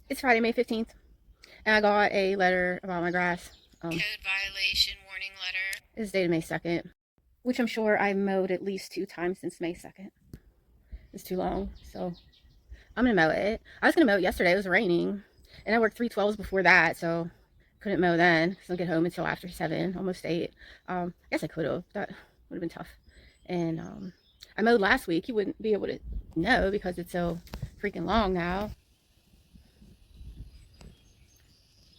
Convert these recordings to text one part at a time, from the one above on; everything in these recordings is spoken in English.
It's Friday, May 15th, and I got a letter about my grass. Code violation warning letter. It's dated May 2nd, which I'm sure I mowed at least 2 times since May 2nd. It's too long, so I'm gonna mow it. I was gonna mow it yesterday. It was raining, and I worked 3/12s before that, so couldn't mow then because I don't get home until after 7, almost 8. I guess I could have. That would have been tough. And I mowed last week. You wouldn't be able to know because it's so freaking long now.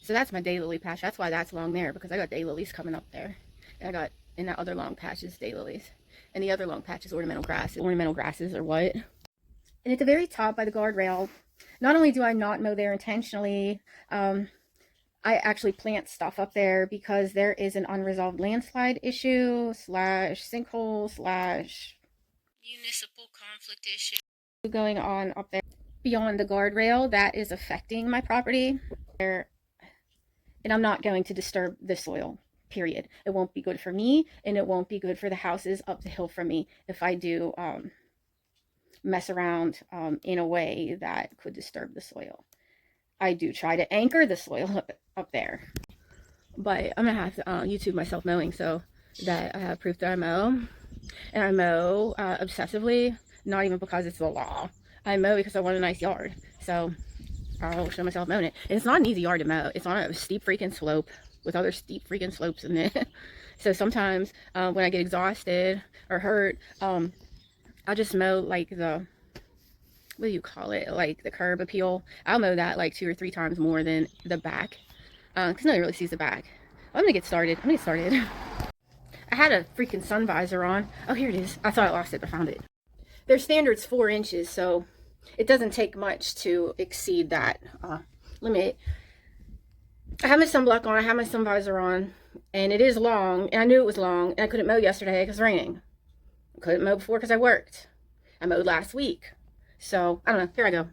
So that's my daylily patch. That's why that's long there, because I got daylilies coming up there. And I got, in that other long patch is daylilies. And the other long patch is ornamental grasses. Ornamental grasses or what? And at the very top by the guardrail, not only do I not mow there intentionally, I actually plant stuff up there because there is an unresolved landslide issue slash sinkhole slash municipal conflict issue going on up there beyond the guardrail that is affecting my property. And I'm not going to disturb the soil, period. It won't be good for me, and it won't be good for the houses up the hill from me if I do mess around in a way that could disturb the soil. I do try to anchor the soil up there, but I'm gonna have to YouTube myself mowing so that I have proof that I mow. And I mow obsessively, not even because it's the law. I mow because I want a nice yard. So I'll show myself mowing it. And it's not an easy yard to mow. It's on a steep freaking slope with other steep freaking slopes in it. So sometimes when I get exhausted or hurt, I'll just mow like the, what do you call it? Like the curb appeal. I'll mow that like 2 or 3 times more than the back. Because nobody really sees the back. I'm gonna get started. I had a freaking sun visor on. Oh, here it is. I thought I lost it, but I found it. Their standard's 4 inches, so it doesn't take much to exceed that limit. I have my sunblock on, I have my sun visor on, and it is long, and I knew it was long, and I couldn't mow yesterday because it was raining. I couldn't mow before because I worked. I mowed last week. So, I don't know, here I go.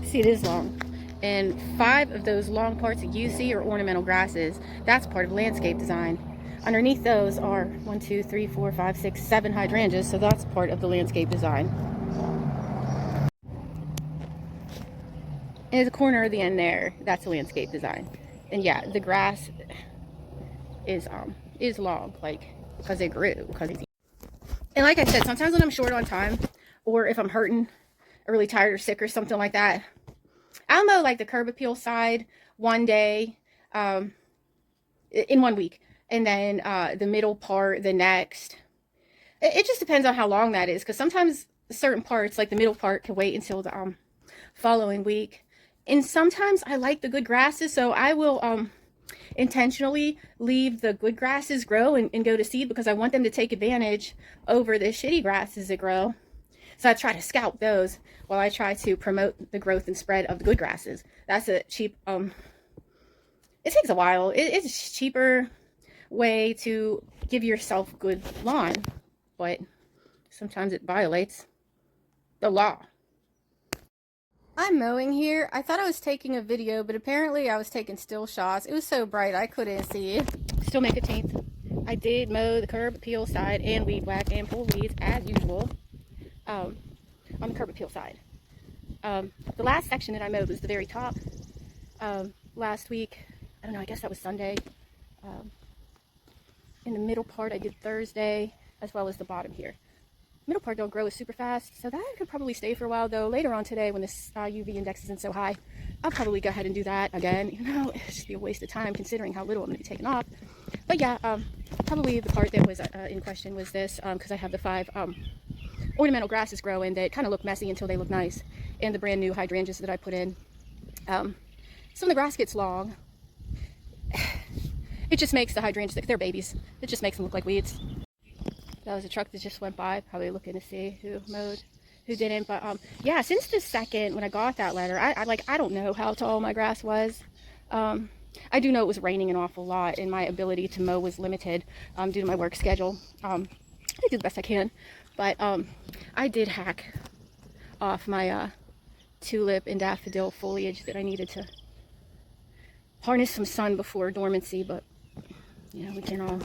See, it is long. And 5 of those long parts that you see are ornamental grasses. That's part of landscape design. Underneath those are 1, 2, 3, 4, 5, 6, 7 hydrangeas, so that's part of the landscape design. And the corner of the end there, that's a landscape design. And yeah, the grass is long, like, because it grew. And like I said, sometimes when I'm short on time, or if I'm hurting, or really tired or sick or something like that, I'll mow like the curb appeal side one day, in 1 week, and then the middle part the next. It just depends on how long that is, because sometimes certain parts, like the middle part, can wait until the following week. And sometimes I like the good grasses, so I will intentionally leave the good grasses grow and go to seed because I want them to take advantage over the shitty grasses that grow. So I try to scalp those while I try to promote the growth and spread of the good grasses. That's a cheap, it takes a while. It's a cheaper way to give yourself good lawn, but sometimes it violates the law. I'm mowing here. I thought I was taking a video, but apparently I was taking still shots. It was so bright I couldn't see it. Still May 15th. I did mow the curb appeal side and weed whack and pull weeds as usual on the curb appeal side. The last section that I mowed was the very top. Last week, I don't know, I guess that was Sunday. In the middle part I did Thursday, as well as the bottom here. Middle part don't grow is super fast, so that could probably stay for a while, though later on today when this UV index isn't so high, I'll probably go ahead and do that again. You know, it's just be a waste of time considering how little I'm going to be taking off. But yeah, probably the part that was in question was this, because I have the 5 ornamental grasses growing that kind of look messy until they look nice, and the brand new hydrangeas that I put in. So when the grass gets long, it just makes the hydrangeas, they're babies, it just makes them look like weeds. That was a truck that just went by, probably looking to see who mowed, who didn't. But yeah, since the second when I got that letter, I don't know how tall my grass was. I do know it was raining an awful lot, and my ability to mow was limited due to my work schedule. I do the best I can, but I did hack off my tulip and daffodil foliage that I needed to harness some sun before dormancy. But you know, we can all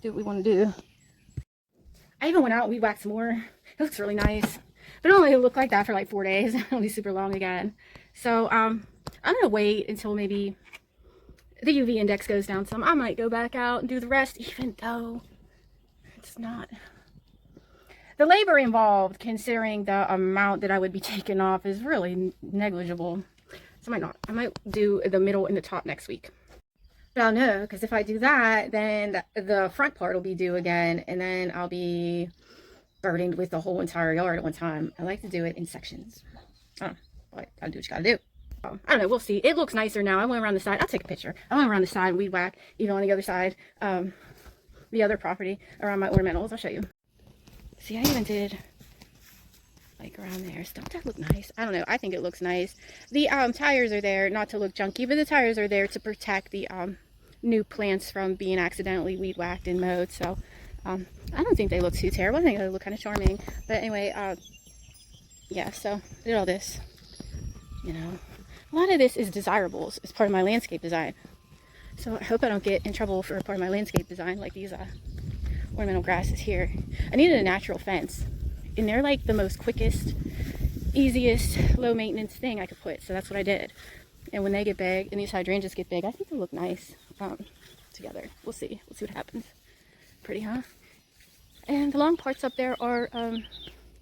do what we want to do. I even went out and weed whacked some more. It looks really nice. But it'll only look like that for like 4 days. It'll be super long again. So I'm gonna wait until maybe the UV index goes down some. I might go back out and do the rest, even though it's not the labor involved, considering the amount that I would be taking off, is really negligible. So I might not. I might do the middle and the top next week. But I'll know, because if I do that, then the front part will be due again, and then I'll be burdened with the whole entire yard at one time. I like to do it in sections. Oh, but gotta do what you gotta do. I don't know, we'll see. It looks nicer now. I went around the side. I'll take a picture. I went around the side, weed whack, even on the other side, the other property around my ornamentals. I'll show you. See, I even did like around there. Don't that look nice? I don't know. I think it looks nice. The tires are there not to look junky, but the tires are there to protect the new plants from being accidentally weed whacked and mowed. So I don't think they look too terrible. I think they look kind of charming. But anyway, yeah, so I did all this. You know, a lot of this is desirables. It's part of my landscape design. So I hope I don't get in trouble for part of my landscape design, like these ornamental grasses here. I needed a natural fence, and they're like the most quickest, easiest, low maintenance thing I could put. So that's what I did. And when they get big, and these hydrangeas get big, I think they'll look nice together. We'll see. We'll see what happens. Pretty, huh? And the long parts up there are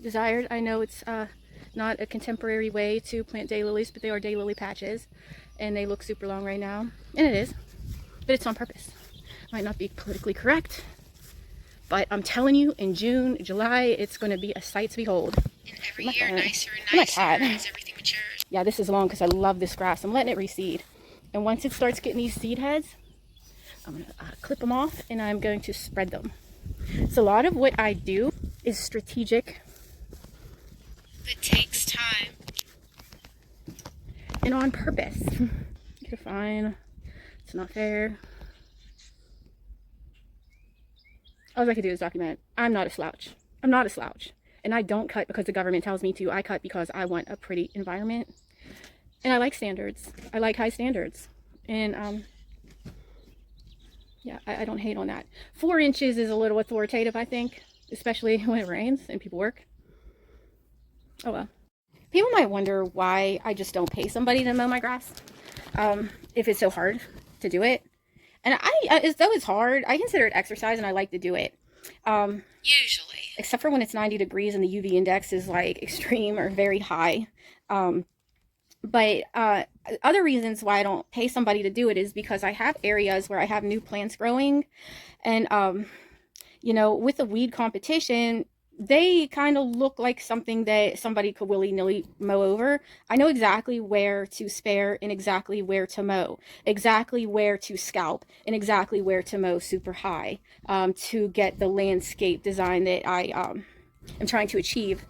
desired. I know it's not a contemporary way to plant daylilies, but they are daylily patches, and they look super long right now. And it is, but it's on purpose. Might not be politically correct, but I'm telling you, in June, July, it's going to be a sight to behold. And every year, nicer and nicer as everything matures. Yeah, this is long because I love this grass. I'm letting it reseed. And once it starts getting these seed heads, I'm going to clip them off, and I'm going to spread them. So a lot of what I do is strategic. It takes time. And on purpose. You're fine. It's not fair. All I can do is document. I'm not a slouch. I'm not a slouch. And I don't cut because the government tells me to. I cut because I want a pretty environment. And I like standards. I like high standards. And yeah, I don't hate on that. 4 inches is a little authoritative, I think, especially when it rains and people work. Oh well. People might wonder why I just don't pay somebody to mow my grass, if it's so hard to do it. And though it's hard, I consider it exercise, and I like to do it. Usually. Except for when it's 90 degrees and the UV index is like extreme or very high. But other reasons why I don't pay somebody to do it is because I have areas where I have new plants growing. And, you know, with the weed competition, they kind of look like something that somebody could willy-nilly mow over. I know exactly where to spare and exactly where to mow, exactly where to scalp, and exactly where to mow super high to get the landscape design that I am trying to achieve.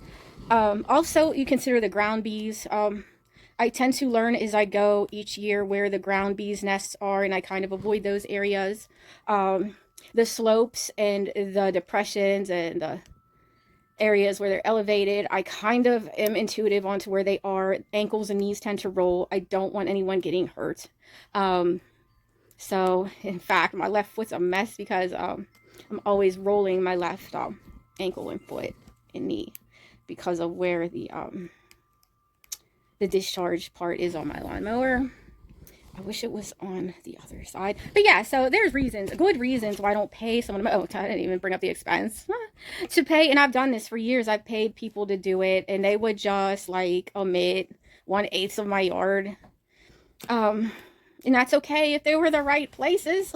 Also, you consider the ground bees. I tend to learn as I go each year where the ground bees nests are, and I kind of avoid those areas. The slopes and the depressions and the areas where they're elevated, I kind of am intuitive onto where they are. Ankles and knees tend to roll. I don't want anyone getting hurt. So in fact, my left foot's a mess because I'm always rolling my left ankle and foot and knee because of where the discharge part is on my lawnmower. I wish it was on the other side. But yeah, so there's reasons, good reasons why I don't pay someone. Oh, I didn't even bring up the expense to pay. And I've done this for years. I've paid people to do it, and they would just like omit 1/8 of my yard. And that's okay if they were the right places.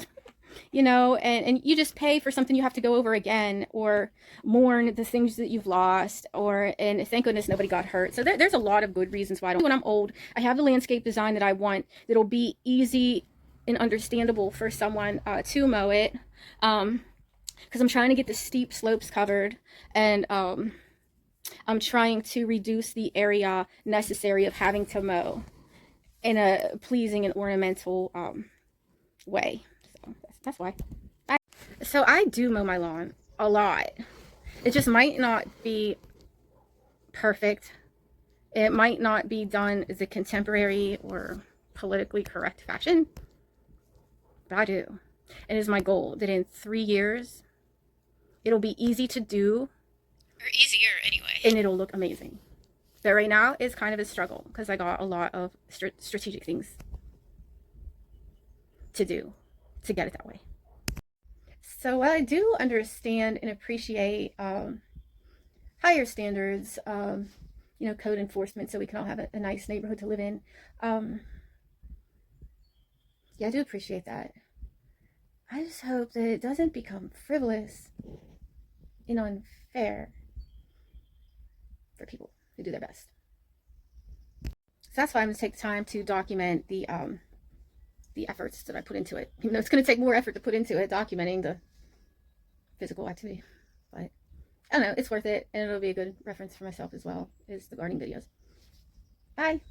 You know, and you just pay for something you have to go over again, or mourn the things that you've lost, and thank goodness nobody got hurt. So there's a lot of good reasons why I don't. When I'm old, I have the landscape design that I want that'll be easy and understandable for someone to mow it, because I'm trying to get the steep slopes covered, and I'm trying to reduce the area necessary of having to mow in a pleasing and ornamental way. That's why. So I do mow my lawn a lot. It just might not be perfect. It might not be done as a contemporary or politically correct fashion, but I do. It is my goal that in 3 years, it'll be easy to do Or easier, anyway. and it'll look amazing. But right now it's kind of a struggle because I got a lot of strategic things to do to get it that way. So while I do understand and appreciate higher standards, code enforcement, so we can all have a nice neighborhood to live in, yeah, I do appreciate that. I just hope that it doesn't become frivolous and unfair for people who do their best. So that's why I'm going to take the time to document the efforts that I put into it. Even though it's going to take more effort to put into it, documenting the physical activity. But I don't know, it's worth it, and it'll be a good reference for myself as well, is the gardening videos. Bye!